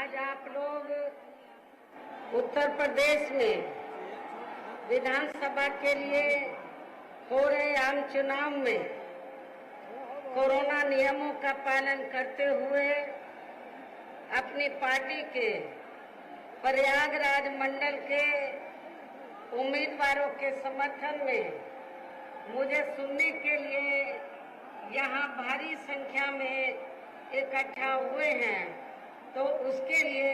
आज आप लोग उत्तर प्रदेश में विधानसभा के लिए हो रहे आम चुनाव में कोरोना नियमों का पालन करते हुए अपनी पार्टी के प्रयागराज मंडल के उम्मीदवारों के समर्थन में मुझे सुनने के लिए यहाँ भारी संख्या में इकट्ठा हुए हैं, तो उसके लिए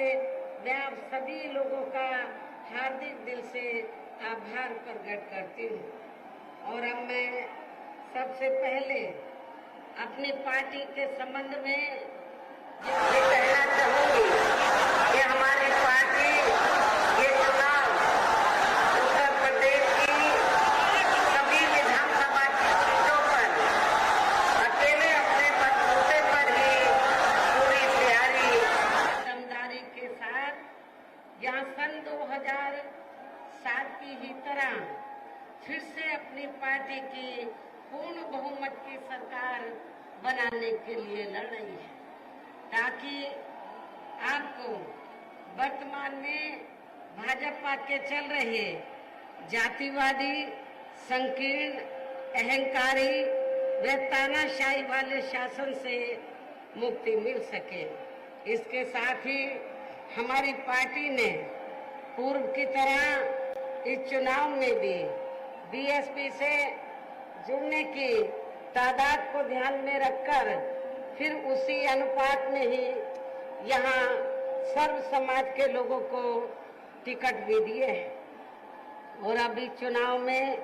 मैं आप सभी लोगों का हार्दिक दिल से आभार प्रकट करती हूँ। और अब मैं सबसे पहले अपनी पार्टी के संबंध में ये कहना चाहूँगी कि हमारी पार्टी ये चुनाव उत्तर प्रदेश की सभी विधानसभा की सीटों पर अकेले अपने बलबूते पर ही पूरी तैयारी दमदारी के साथ यहाँ सन 2007 की ही तरह फिर से अपनी पार्टी की पूर्ण बहुमत की सरकार बनाने के लिए लड़ रही है, ताकि आपको वर्तमान में भाजपा के चल रहे जातिवादी, संकीर्ण, अहंकारी व तानाशाही वाले शासन से मुक्ति मिल सके। इसके साथ ही हमारी पार्टी ने पूर्व की तरह इस चुनाव में भी बीएसपी से जुड़ने की तादाद को ध्यान में रखकर फिर उसी अनुपात में ही यहाँ सर्व समाज के लोगों को टिकट भी दिए हैं। और अभी चुनाव में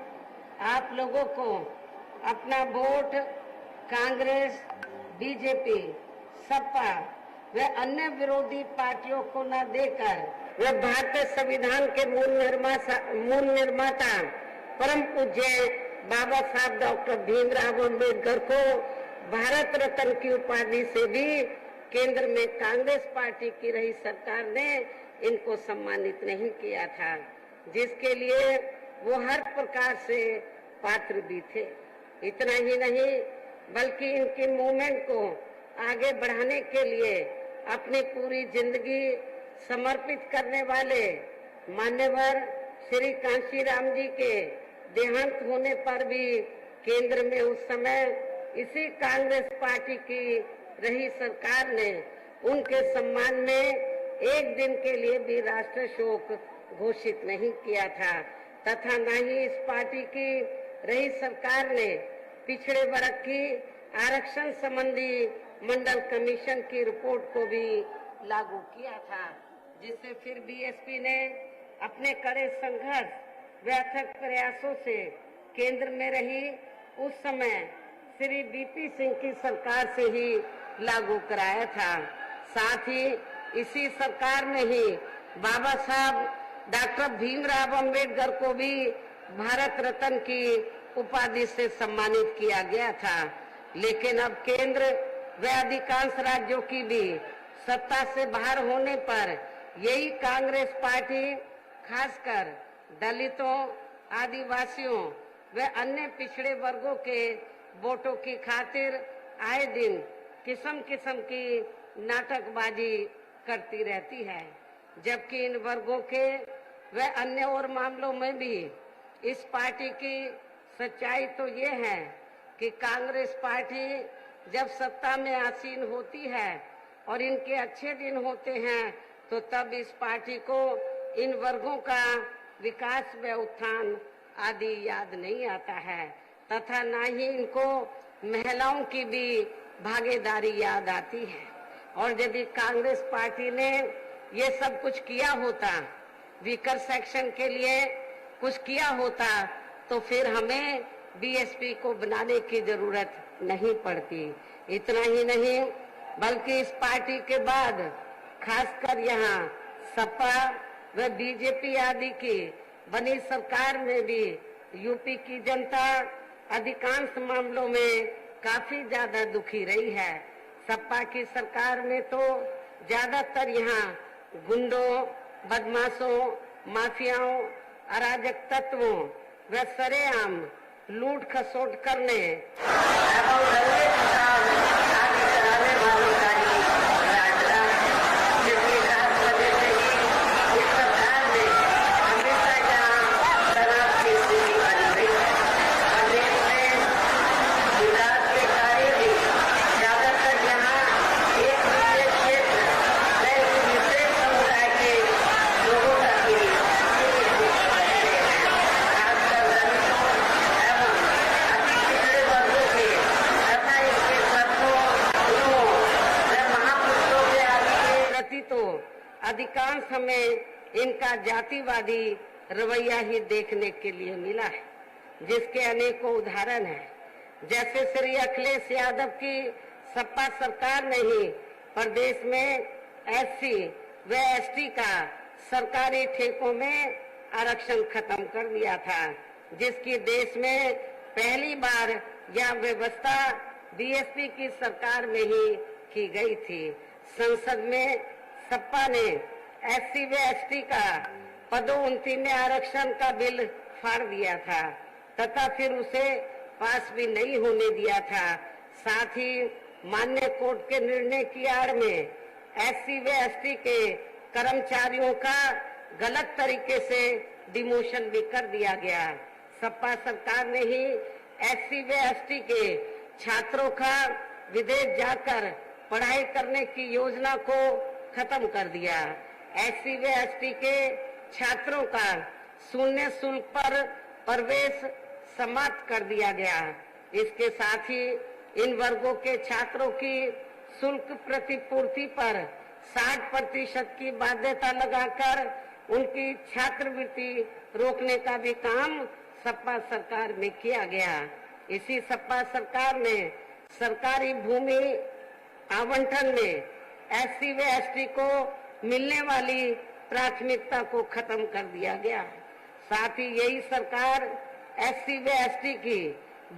आप लोगों को अपना वोट कांग्रेस, बीजेपी, सपा व अन्य विरोधी पार्टियों को न देकर वे भारतीय संविधान के मूल निर्माता परम पूज्य बाबा साहब डॉक्टर भीमराव अम्बेडकर को भारत रत्न की उपाधि से भी केंद्र में कांग्रेस पार्टी की रही सरकार ने इनको सम्मानित नहीं किया था, जिसके लिए वो हर प्रकार से पात्र भी थे। इतना ही नहीं बल्कि इनकी मूवमेंट को आगे बढ़ाने के लिए अपनी पूरी जिंदगी समर्पित करने वाले मान्यवर श्री कांशीराम जी के देहांत होने पर भी केंद्र में उस समय इसी कांग्रेस पार्टी की रही सरकार ने उनके सम्मान में एक दिन के लिए भी राष्ट्रीय शोक घोषित नहीं किया था, तथा न ही इस पार्टी की रही सरकार ने पिछड़े वर्ग की आरक्षण संबंधी मंडल कमीशन की रिपोर्ट को भी लागू किया था, जिससे फिर बीएसपी ने अपने कड़े संघर्ष व अथक प्रयासों से केंद्र में रही उस समय श्री बीपी सिंह की सरकार से ही लागू कराया था। साथ ही इसी सरकार में ही बाबा साहब डॉक्टर भीमराव अम्बेडकर को भी भारत रत्न की उपाधि से सम्मानित किया गया था। लेकिन अब केंद्र व अधिकांश राज्यों की भी सत्ता से बाहर होने पर यही कांग्रेस पार्टी खासकर दलितों, आदिवासियों व अन्य पिछड़े वर्गों के वोटों की खातिर आए दिन किस्म किस्म की नाटकबाजी करती रहती है, जबकि इन वर्गों के व अन्य और मामलों में भी इस पार्टी की सच्चाई तो ये है कि कांग्रेस पार्टी जब सत्ता में आसीन होती है और इनके अच्छे दिन होते हैं तो तब इस पार्टी को इन वर्गों का विकास व उत्थान आदि याद नहीं आता है, तथा न ही इनको महिलाओं की भी भागीदारी याद आती है। और यदि कांग्रेस पार्टी ने ये सब कुछ किया होता, वीकर सेक्शन के लिए कुछ किया होता, तो फिर हमें बीएसपी को बनाने की जरूरत नहीं पड़ती। इतना ही नहीं बल्कि इस पार्टी के बाद खासकर यहाँ सपा व बीजेपी आदि की बनी सरकार में भी यूपी की जनता अधिकांश मामलों में काफी ज्यादा दुखी रही है। सपा की सरकार में तो ज्यादातर यहाँ गुंडों, बदमाशों, माफियाओं, अराजक तत्वों व सरेआम लूट खसोट करने एवं कराने वालों का ही राज था, जिसके कारण अधिकांश हमें इनका जातिवादी रवैया ही देखने के लिए मिला है, जिसके अनेकों उदाहरण हैं। जैसे श्री अखिलेश यादव की सपा सरकार ने ही प्रदेश में एससी व एसटी का सरकारी ठेकों में आरक्षण खत्म कर दिया था, जिसकी देश में पहली बार यह व्यवस्था बीएसपी की सरकार में ही की गई थी। संसद में सपा ने एससी व एसटी का पदोन्नति में आरक्षण का बिल फाड़ दिया था तथा फिर उसे पास भी नहीं होने दिया था। साथ ही मान्य कोर्ट के निर्णय की आड़ में एससी व एसटी के कर्मचारियों का गलत तरीके से डिमोशन भी कर दिया गया। सपा सरकार ने ही एससी व एसटी के छात्रों का विदेश जाकर पढ़ाई करने की योजना को खत्म कर दिया। एससी व एसटी के छात्रों का शून्य शुल्क पर प्रवेश समाप्त कर दिया गया। इसके साथ ही इन वर्गों के छात्रों की शुल्क प्रतिपूर्ति पर 60% की बाध्यता लगाकर उनकी छात्रवृत्ति रोकने का भी काम सपा सरकार में किया गया। इसी सपा सरकार ने सरकारी भूमि आवंटन में एससी व एसटी को मिलने वाली प्राथमिकता को खत्म कर दिया गया। साथ ही यही सरकार एससी व एसटी की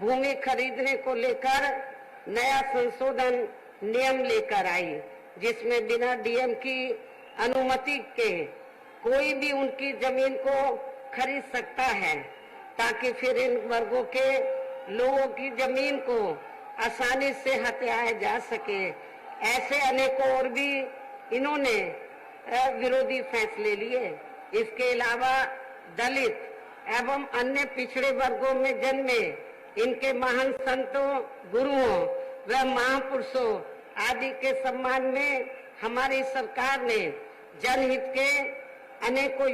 भूमि खरीदने को लेकर नया संशोधन नियम लेकर आई, जिसमें बिना डीएम की अनुमति के कोई भी उनकी जमीन को खरीद सकता है, ताकि फिर इन वर्गों के लोगों की जमीन को आसानी से हथियाया जा सके। ऐसे अनेकों और भी इन्होंने विरोधी फैसले लिए। इसके अलावा दलित एवं अन्य पिछड़े वर्गों में जन्मे इनके महान संतों, गुरुओं व महापुरुषों आदि के सम्मान में हमारी सरकार ने जनहित की अनेकों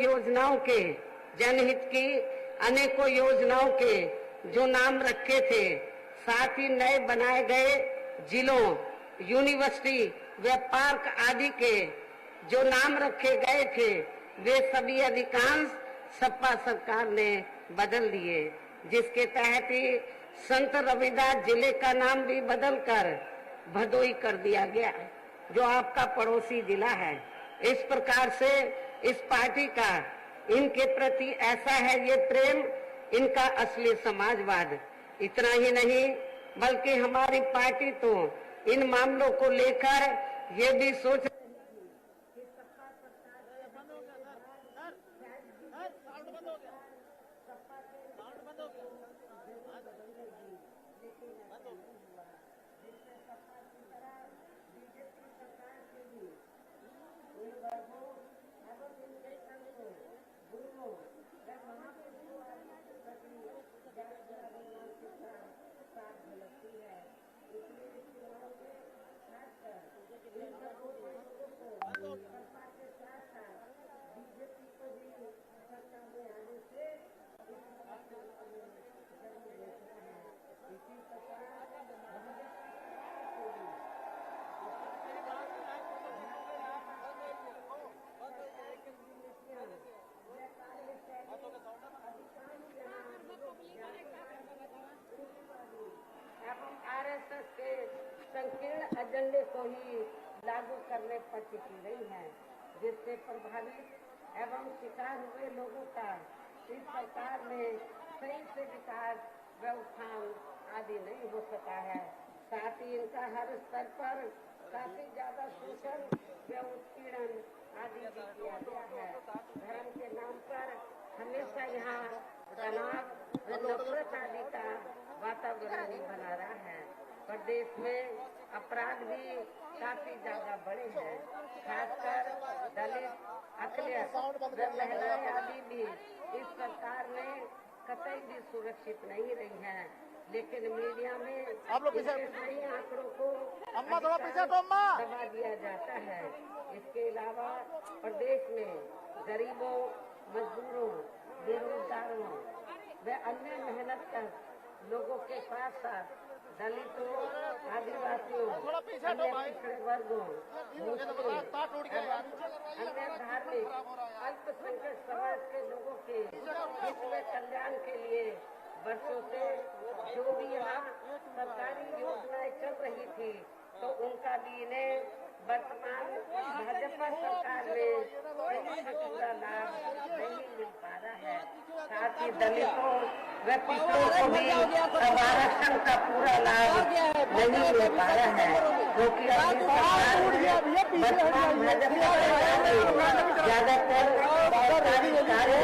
योजनाओं के जो नाम रखे थे, साथ ही नए बनाए गए जिलों, यूनिवर्सिटी व पार्क आदि के जो नाम रखे गए थे, वे सभी अधिकांश सपा सरकार ने बदल दिए, जिसके तहत ही संत रविदास जिले का नाम भी बदलकर भदोई कर दिया गया, जो आपका पड़ोसी जिला है। इस प्रकार से इस पार्टी का इनके प्रति ऐसा है ये प्रेम, इनका असली समाजवाद। इतना ही नहीं बल्कि हमारी पार्टी तो इन मामलों को लेकर ये भी सोच आरएसएस के संकीर्ण एजेंडे को ही लागू करने पर टिकी रही है, जिससे प्रभावित एवं शिकार हुए लोगों का इस सरकार में सही से विकास व उत्थान आदि नहीं हो सका है। साथ ही इनका हर स्तर पर काफी ज्यादा शोषण व उत्पीड़न आदि भी किया गया है। धर्म के नाम पर हमेशा यहाँ तनाव व नफरत आदि का वातावरण ही बना रहा है। प्रदेश में अपराध भी काफी ज्यादा बढ़े हैं, खासकर दलित, अखिलेश व महिलाएं आदि भी इस सरकार में कतई भी सुरक्षित नहीं रही है। लेकिन मीडिया में सही आंकड़ों को दबा दिया जाता है। इसके अलावा प्रदेश में गरीबों, मजदूरों, बेरोजगारों व अन्य मेहनत कर लोगों के साथ साथ दलितों, आदिवासियों, अन्य पिछड़े वर्गों, अन्य धार्मिक अल्पसंख्यक समाज के लोगों के हित में कल्याण के लिए वर्षों से जो भी यहाँ सरकारी योजनाएं चल रही थी, तो उनका भी इन्हें वर्तमान भाजपा सरकार में सही से पूरा लाभ नहीं मिल पा रहा है। साथ ही दलितों व पिछड़ों को भी अब आरक्षण का पूरा लाभ नहीं मिल पा रहा है, क्योंकि अभी सरकार वर्तमान भाजपा सरकार में ज्यादातर सरकारी कार्य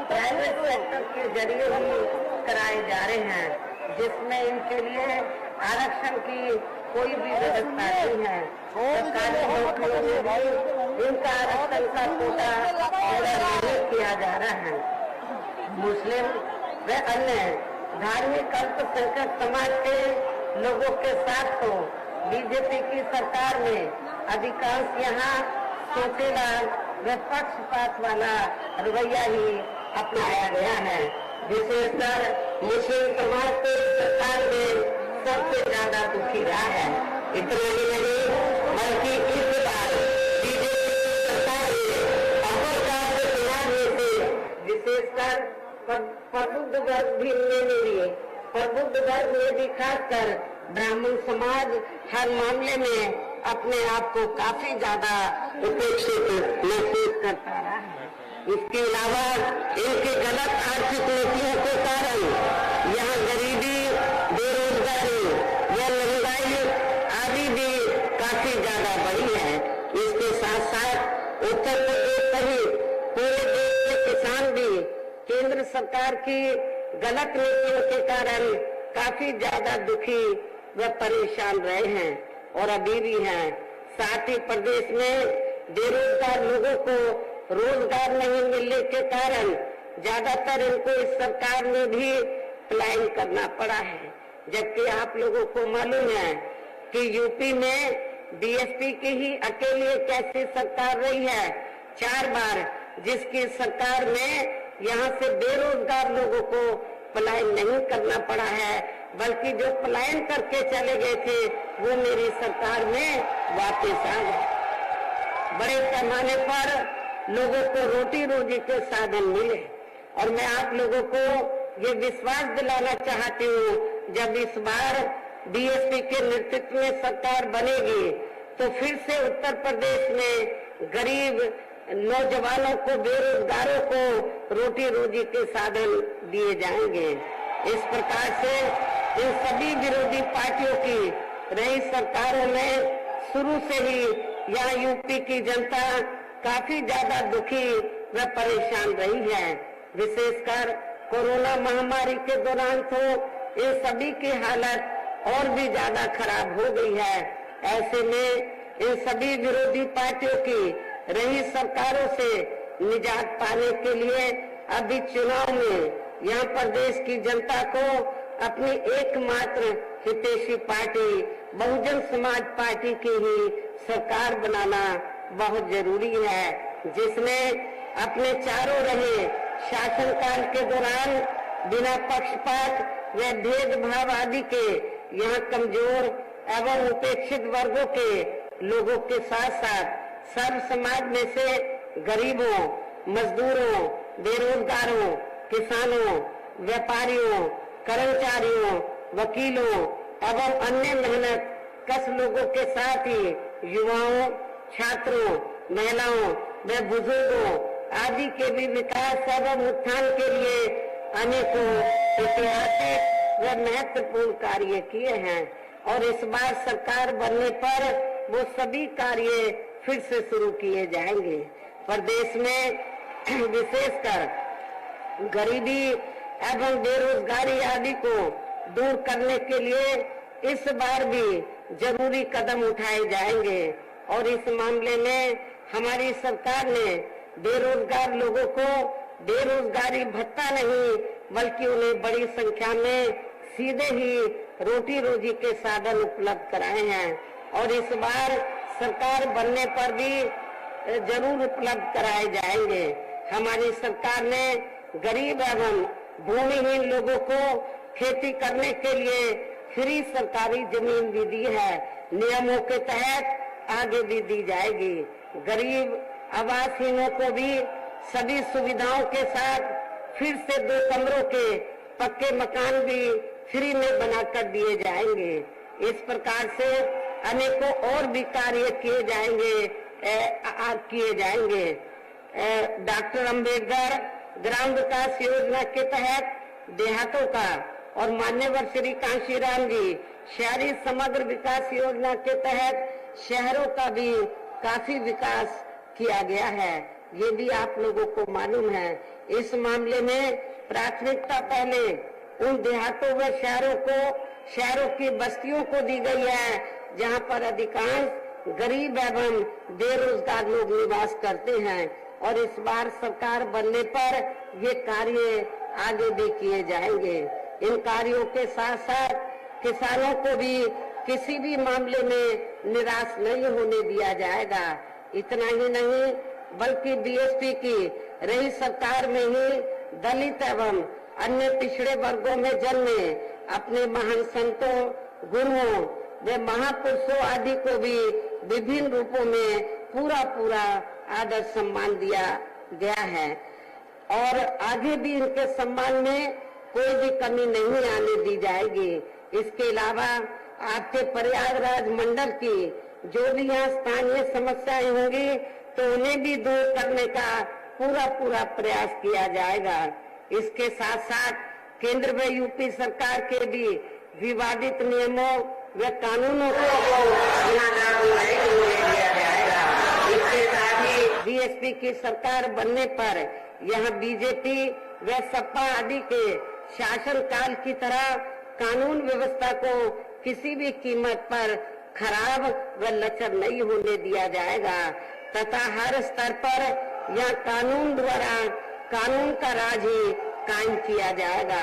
प्राइवेट सेक्टर के जरिए ही कराए जा रहे हैं, जिसमें इनके लिए आरक्षण की कोई भी व्यवस्था नहीं है। सरकारी नौकरियों में भी इनका आरक्षण का कोटा पूरा नहीं किया जा रहा है। मुस्लिम व अन्य धार्मिक अल्पसंख्यक समाज के लोगों के साथ तो बीजेपी की सरकार में अधिकांश यहाँ सोचेला व पक्षपात वाला रवैया ही अपनाया गया है। विशेषकर मुस्लिम समाज को सरकार में सबसे ज्यादा दुखी रहा है। इतना ही नहीं बल्कि इस बार बीजेपी सरकार ने अमरकांड के चुनाव में से विशेषकर प्रबुद्ध वर्ग भी प्रबुद्ध वर्ग में भी खासकर ब्राह्मण समाज हर मामले में अपने आप को काफी ज्यादा उपेक्षित महसूस करता रहा है। इसके अलावा इनके गलत आर्थिक नीतियों के कारण यहाँ गरीबी, बेरोजगारी या महंगाई आदि भी काफी ज्यादा बढ़ी है। इसके साथ साथ उत्तर प्रदेश सहित पूरे देश के किसान भी केंद्र सरकार की गलत नीतियों के कारण काफी ज्यादा दुखी व परेशान रहे हैं और अभी भी हैं। साथ ही प्रदेश में बेरोजगार लोगों को रोजगार नहीं मिलने के कारण ज्यादातर इनको इस सरकार में भी पलायन करना पड़ा है। जबकि आप लोगों को मालूम है कि यूपी में बीएसपी की ही अकेली एक ऐसी सरकार रही है 4 बार, जिसकी सरकार में यहाँ से बेरोजगार लोगों को पलायन नहीं करना पड़ा है, बल्कि जो पलायन करके चले गए थे वो मेरी सरकार में वापस आ गए। बड़े पैमाने पर लोगों को रोटी रोजी के साधन मिले और मैं आप लोगों को ये विश्वास दिलाना चाहती हूँ, जब इस बार बीएसपी के नेतृत्व में सरकार बनेगी तो फिर से उत्तर प्रदेश में गरीब नौजवानों को, बेरोजगारों को रोटी रोजी के साधन दिए जाएंगे। इस प्रकार से इन सभी विरोधी पार्टियों की रही सरकारों में शुरू से ही यहाँ यूपी की जनता काफी ज्यादा दुखी व परेशान रही है। विशेषकर कोरोना महामारी के दौरान तो इन सभी की हालत और भी ज्यादा खराब हो गई है। ऐसे में इन सभी विरोधी पार्टियों की रही सरकारों से निजात पाने के लिए अभी चुनाव में यहाँ प्रदेश की जनता को अपनी एकमात्र हितैषी पार्टी बहुजन समाज पार्टी की ही सरकार बनाना बहुत जरूरी है, जिसमें अपने चारों रहे शासनकाल के दौरान बिना पक्षपात व भेदभाव आदि के यहाँ कमजोर एवं उपेक्षित वर्गों के लोगों के साथ साथ सब समाज में से गरीबों, मजदूरों, बेरोजगारों, किसानों, व्यापारियों, कर्मचारियों, वकीलों एवं अन्य मेहनत कश लोगों के साथ ही युवाओं, छात्रों, महिलाओं व बुजुर्गों आदि के भी विकास एवं उत्थान के लिए अनेकों ऐतिहासिक व महत्वपूर्ण कार्य किए हैं और इस बार सरकार बनने पर वो सभी कार्य फिर से शुरू किए जाएंगे। प्रदेश में विशेषकर गरीबी एवं बेरोजगारी आदि को दूर करने के लिए इस बार भी जरूरी कदम उठाए जाएंगे और इस मामले में हमारी सरकार ने बेरोजगार लोगों को बेरोजगारी भत्ता नहीं बल्कि उन्हें बड़ी संख्या में सीधे ही रोटी रोजी के साधन उपलब्ध कराए हैं और इस बार सरकार बनने पर भी जरूर उपलब्ध कराए जाएंगे। हमारी सरकार ने गरीब एवं भूमिहीन लोगों को खेती करने के लिए फ्री सरकारी जमीन भी दी है, नियमों के तहत आगे भी दी जाएगी। गरीब आवासहीनों को भी सभी सुविधाओं के साथ फिर से 2 कमरों के पक्के मकान भी फ्री में बनाकर दिए जाएंगे। इस प्रकार से अनेकों और भी कार्य किए जाएंगे। डॉक्टर अंबेडकर ग्राम विकास योजना के तहत देहातों का और मान्यवर श्री कांशीराम जी शहरी समग्र विकास योजना के तहत शहरों का भी काफी विकास किया गया है, ये भी आप लोगों को मालूम है। इस मामले में प्राथमिकता पहले उन देहातों व शहरों की बस्तियों को दी गई है जहां पर अधिकांश गरीब एवं बेरोजगार लोग निवास करते हैं, और इस बार सरकार बनने पर ये कार्य आगे भी किए जाएंगे। इन कार्यों के साथ साथ किसानों को भी किसी भी मामले में निराश नहीं होने दिया जाएगा। इतना ही नहीं बल्कि बीएसपी की रही सरकार में ही दलित एवं अन्य पिछड़े वर्गों में जन्मे अपने महान संतों, गुरुओं व महापुरुषों आदि को भी विभिन्न रूपों में पूरा आदर सम्मान दिया गया है, और आगे भी इनके सम्मान में कोई भी कमी नहीं आने दी जाएगी। इसके अलावा आपके प्रयागराज मंडल की जो भी यहाँ स्थानीय समस्याएं होंगी तो उन्हें भी दूर करने का पूरा प्रयास किया जाएगा। इसके साथ साथ केंद्र व यूपी सरकार के भी विवादित नियमों व कानूनों को लागू किया जाएगा। इसके साथ ही बीएसपी की सरकार बनने पर यह बीजेपी व सपा आदि के शासन काल की तरह कानून व्यवस्था को किसी भी कीमत पर खराब व लचर नहीं होने दिया जाएगा, तथा हर स्तर पर यह कानून द्वारा कानून का राज ही कायम किया जाएगा।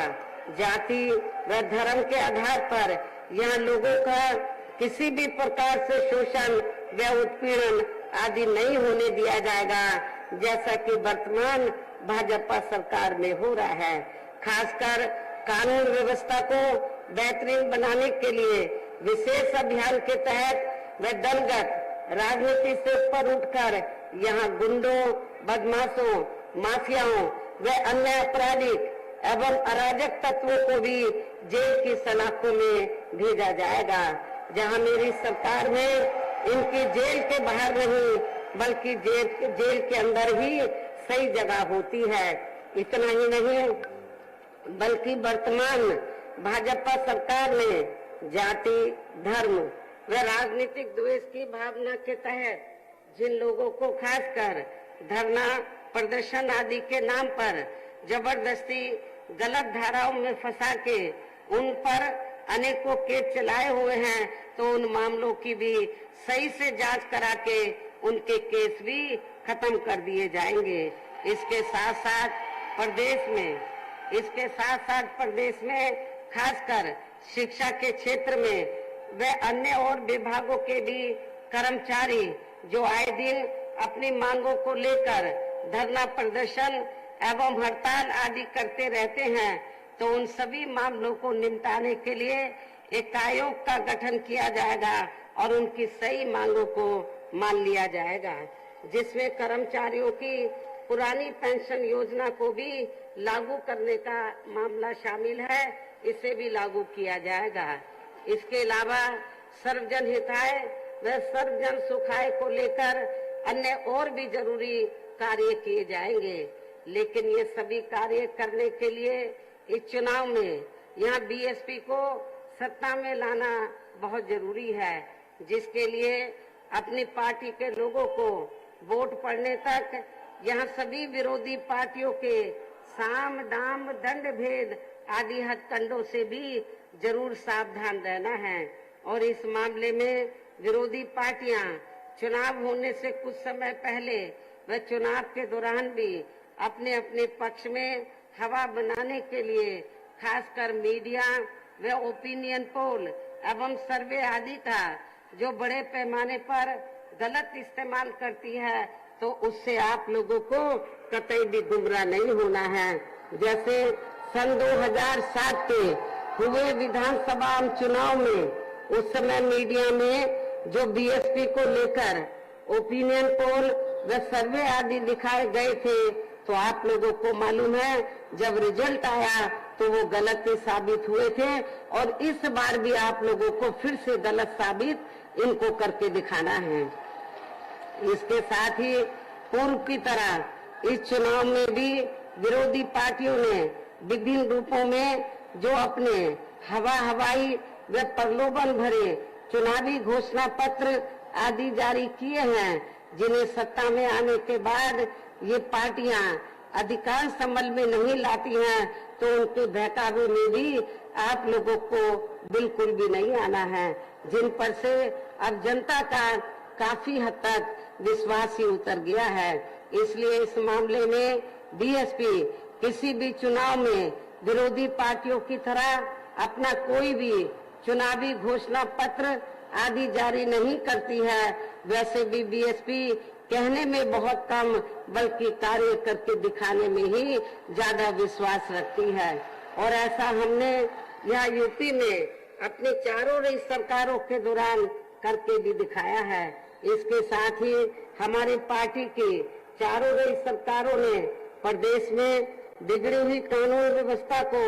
जाति व धर्म के आधार पर यह लोगों का किसी भी प्रकार से शोषण व उत्पीड़न आदि नहीं होने दिया जाएगा, जैसा कि वर्तमान भाजपा सरकार में हो रहा है। खासकर कानून व्यवस्था को बेहतरीन बनाने के लिए विशेष अभियान के तहत व दलगत राजनीति से ऊपर उठकर यहाँ गुंडों, बदमाशों, माफियाओं व अन्य आपराधिक एवं अराजक तत्वों को भी जेल की सलाखों में भेजा जाएगा, जहां मेरी सरकार में इनकी जेल के बाहर नहीं बल्कि जेल के अंदर ही सही जगह होती है। इतना ही नहीं बल्कि वर्तमान भाजपा सरकार ने जाति, धर्म व राजनीतिक द्वेष की भावना के तहत जिन लोगों को खासकर धरना, प्रदर्शन आदि के नाम पर जबरदस्ती गलत धाराओं में फंसा के उन पर अनेकों केस चलाए हुए हैं, तो उन मामलों की भी सही से जांच करा के उनके केस भी खत्म कर दिए जाएंगे। इसके साथ साथ प्रदेश में खासकर शिक्षा के क्षेत्र में व अन्य और विभागों के भी कर्मचारी जो आए दिन अपनी मांगों को लेकर धरना, प्रदर्शन एवं हड़ताल आदि करते रहते हैं, तो उन सभी मामलों को निपटाने के लिए एक आयोग का गठन किया जाएगा और उनकी सही मांगों को मान लिया जाएगा, जिसमें कर्मचारियों की पुरानी पेंशन योजना को भी लागू करने का मामला शामिल है, इसे भी लागू किया जाएगा। इसके अलावा सर्वजन हिताय व सर्वजन सुखाय को लेकर अन्य और भी जरूरी कार्य किए जाएंगे, लेकिन ये सभी कार्य करने के लिए इस चुनाव में यहाँ बीएसपी को सत्ता में लाना बहुत जरूरी है, जिसके लिए अपनी पार्टी के लोगों को वोट पड़ने तक यहाँ सभी विरोधी पार्टियों के साम, दाम, दंड भेद आदि हथकंडों से भी जरूर सावधान रहना है। और इस मामले में विरोधी पार्टियां चुनाव होने से कुछ समय पहले व चुनाव के दौरान भी अपने अपने पक्ष में हवा बनाने के लिए खासकर मीडिया व ओपिनियन पोल एवं सर्वे आदि का जो बड़े पैमाने पर गलत इस्तेमाल करती है, तो उससे आप लोगों को कतई भी गुमराह नहीं होना है। जैसे सन 2007 के हुए विधानसभा चुनाव में उस समय मीडिया में जो बीएसपी को लेकर ओपिनियन पोल व सर्वे आदि दिखाए गए थे, तो आप लोगों को मालूम है जब रिजल्ट आया तो वो गलत साबित हुए थे, और इस बार भी आप लोगों को फिर से गलत साबित इनको करके दिखाना है। इसके साथ ही पूर्व की तरह इस चुनाव में भी विरोधी पार्टियों ने विभिन्न रूपों में जो अपने हवाई व प्रलोभन भरे चुनावी घोषणा पत्र आदि जारी किए हैं, जिन्हें सत्ता में आने के बाद ये पार्टियां अधिकांश अमल में नहीं लाती हैं, तो उनके बहकावे में भी आप लोगों को बिल्कुल भी नहीं आना है, जिन पर से अब जनता का काफी हद तक विश्वास ही उतर गया है। इसलिए इस मामले में बीएसपी किसी भी चुनाव में विरोधी पार्टियों की तरह अपना कोई भी चुनावी घोषणा पत्र आदि जारी नहीं करती है। वैसे भी बीएसपी कहने में बहुत कम बल्कि कार्य करके दिखाने में ही ज्यादा विश्वास रखती है, और ऐसा हमने यहाँ यूपी में अपनी चारों रही सरकारों के दौरान करके भी दिखाया है। इसके साथ ही हमारी पार्टी की चारों रही सरकारों ने प्रदेश में बिगड़ी हुई कानून व्यवस्था को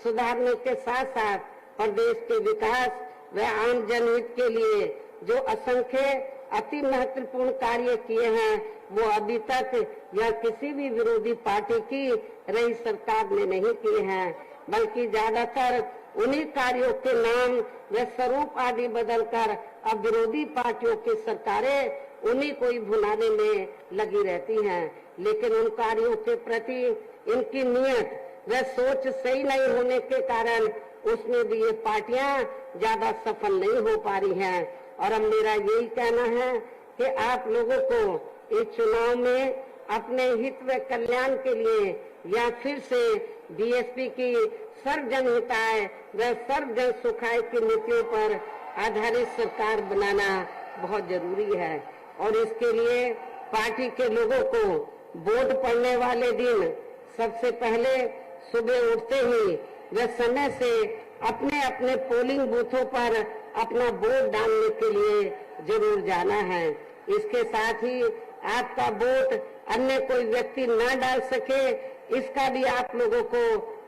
सुधारने के साथ साथ प्रदेश के विकास व आम जनहित के लिए जो असंख्य अति महत्वपूर्ण कार्य किए हैं, वो अभी तक या किसी भी विरोधी पार्टी की रही सरकार ने नहीं किए हैं, बल्कि ज्यादातर उन्हीं कार्यों के नाम व स्वरूप आदि बदलकर अब विरोधी पार्टियों की सरकारें उन्हीं को ही भुनाने में लगी रहती हैं। लेकिन उन कार्यों के प्रति इनकी नीयत व सोच सही नहीं होने के कारण उसमें भी ये पार्टियां ज्यादा सफल नहीं हो पा रही हैं। और अब मेरा यही कहना है कि आप लोगों को इस चुनाव में अपने हित व कल्याण के लिए या फिर से बीएसपी की सर्व जनहिताय व सर्व जन सुखाय की नीतियों पर आधारित सरकार बनाना बहुत जरूरी है। और इसके लिए पार्टी के लोगों को वोट पड़ने वाले दिन सबसे पहले सुबह उठते ही व समय से अपने अपने पोलिंग बूथों पर अपना वोट डालने के लिए जरूर जाना है। इसके साथ ही आपका वोट अन्य कोई व्यक्ति न डाल सके, इसका भी आप लोगों को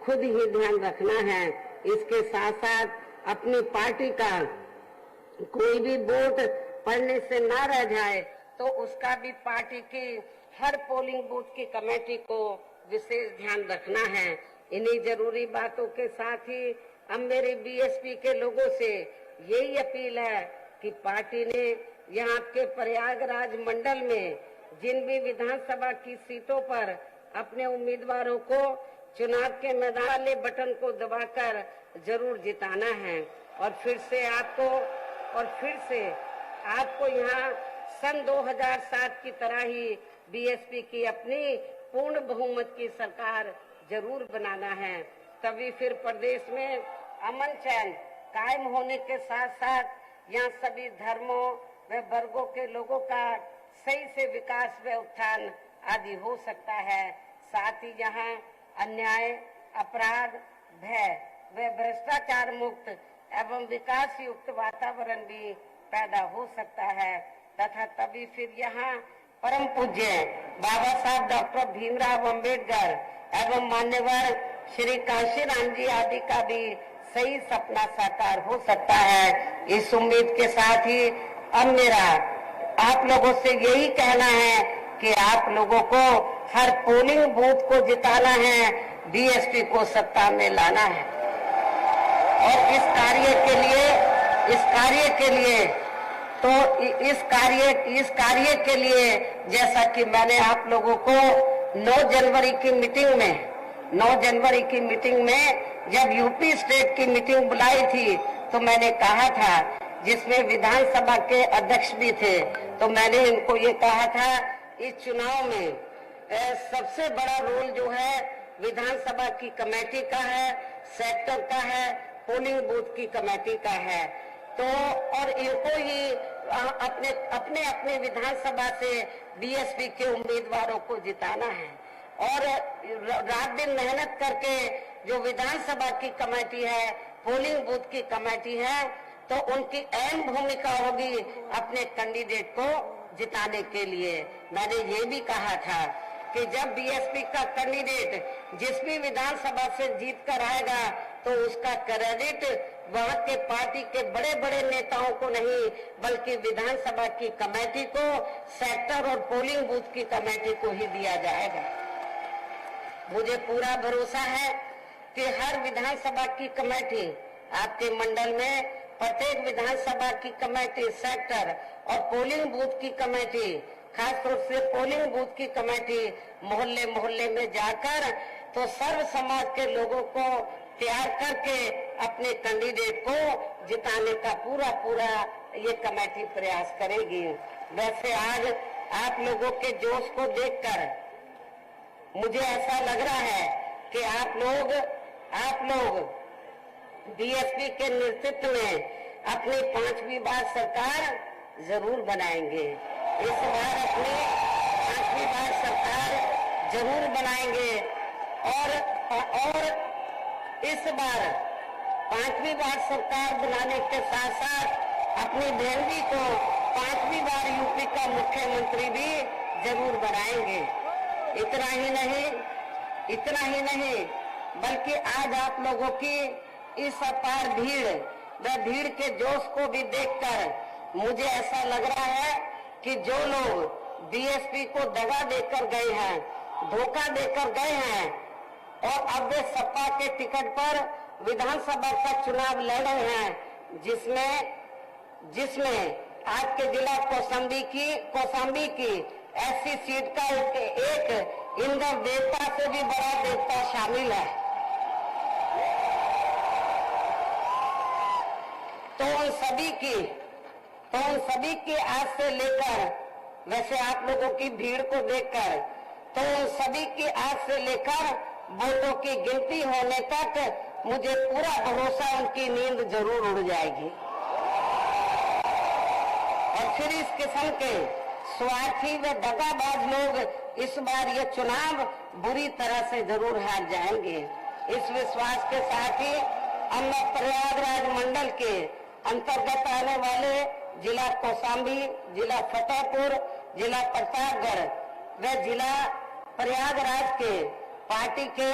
खुद ही ध्यान रखना है। इसके साथ साथ अपनी पार्टी का कोई भी वोट पड़ने से ना रह जाए, तो उसका भी पार्टी की हर पोलिंग बूथ की कमेटी को विशेष ध्यान रखना है। इन्हीं जरूरी बातों के साथ ही अब मेरे बीएसपी के लोगों से यही अपील है कि पार्टी ने यहाँ के प्रयागराज मंडल में जिन भी विधानसभा की सीटों पर अपने उम्मीदवारों को चुनाव के मैदान वाले बटन को दबाकर जरूर जिताना है। और फिर से आपको यहाँ सन 2007 की तरह ही बीएसपी की अपनी पूर्ण बहुमत की सरकार जरूर बनाना है। तभी फिर प्रदेश में अमन चैन कायम होने के साथ साथ यहाँ सभी धर्मों व वर्गों के लोगों का सही से विकास व उत्थान आदि हो सकता है। साथ ही यहाँ अन्याय, अपराध, भय व भ्रष्टाचार मुक्त एवं विकास युक्त वातावरण भी पैदा हो सकता है तथा तभी फिर यहाँ परम पूज्य बाबा साहब डॉक्टर भीमराव अंबेडकर एवं मान्यवर श्री काशीराम जी आदि का भी सही सपना साकार हो सकता है। इस उम्मीद के साथ ही अब मेरा आप लोगों से यही कहना है कि आप लोगों को हर पोलिंग बूथ को जिताना है, बीएसपी को सत्ता में लाना है। और इस कार्य के लिए जैसा कि मैंने आप लोगों को 9 जनवरी की मीटिंग में जब यूपी स्टेट की मीटिंग बुलाई थी, तो मैंने कहा था, जिसमें विधानसभा के अध्यक्ष भी थे, तो मैंने इनको ये कहा था इस चुनाव में सबसे बड़ा रोल जो है विधानसभा की कमेटी का है, सेक्टर का है, पोलिंग बूथ की कमेटी का है। तो और इनको ही अपने विधानसभा से बीएसपी के उम्मीदवारों को जिताना है। और रात दिन मेहनत करके जो विधानसभा की कमेटी है पोलिंग बूथ की कमेटी है, तो उनकी अहम भूमिका होगी अपने कैंडिडेट को जिताने के लिए। मैंने ये भी कहा था कि जब बीएसपी का कैंडिडेट जिस भी विधानसभा से जीत कर आएगा तो उसका क्रेडिट वहाँ के पार्टी के बड़े बड़े नेताओं को नहीं, बल्कि विधानसभा की कमेटी को, सेक्टर और पोलिंग बूथ की कमेटी को ही दिया जाएगा। मुझे पूरा भरोसा है कि हर विधानसभा की कमेटी, आपके मंडल में प्रत्येक विधानसभा की कमेटी, सेक्टर और पोलिंग बूथ की कमेटी, खासतौर से पोलिंग बूथ की कमेटी मोहल्ले मोहल्ले में जाकर तो सर्व समाज के लोगों को तैयार करके अपने कैंडिडेट को जिताने का पूरा ये कमेटी प्रयास करेगी। वैसे आज आप लोगों के जोश को देखकर मुझे ऐसा लग रहा है कि आप लोग बीएसपी के नेतृत्व में अपनी 5वीं बार सरकार जरूर बनाएंगे। इस बार अपनी 5वीं बार सरकार जरूर बनाएंगे और इस बार 5वीं बार सरकार बनाने के साथ साथ अपनी बहन को 5वीं बार यूपी का मुख्यमंत्री भी जरूर बनाएंगे। इतना ही नहीं बल्कि आज आप लोगों की इस अपार भीड़ के जोश को भी देखकर मुझे ऐसा लग रहा है कि जो लोग बीएसपी को दगा देकर गए हैं, धोखा देकर गए हैं और अब वे सपा के टिकट पर विधानसभा का चुनाव लड़ रहे हैं, जिसमें आपके जिला कौशाम्बी की ऐसी सीट का एक इंद्र देवता से भी बड़ा देवता शामिल है। तो उन सभी की आज से लेकर, वैसे आप लोगों की भीड़ को देखकर, तो उन सभी की आज से लेकर वोटों की गिनती होने तक मुझे पूरा भरोसा उनकी नींद जरूर उड़ जाएगी। और फिर इस किस्म के स्वार्थी व दगाबाज लोग इस बार ये चुनाव बुरी तरह से जरूर हार जाएंगे। इस विश्वास के साथ ही हम प्रयागराज मंडल के अंतर्गत आने वाले जिला कौशाम्बी, जिला फतेहपुर, जिला प्रतापगढ़ व जिला प्रयागराज के पार्टी के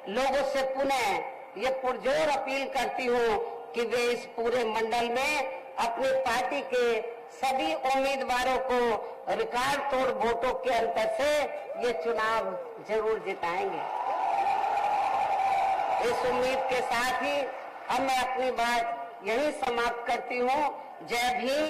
लोगों से पुनः ये पुरजोर अपील करती हूँ कि वे इस पूरे मंडल में अपनी पार्टी के सभी उम्मीदवारों को रिकॉर्ड तोड़ वोटों के अंतर से ये चुनाव जरूर जिताएंगे। इस उम्मीद के साथ ही अब मैं अपनी बात यही समाप्त करती हूँ। जय भीम।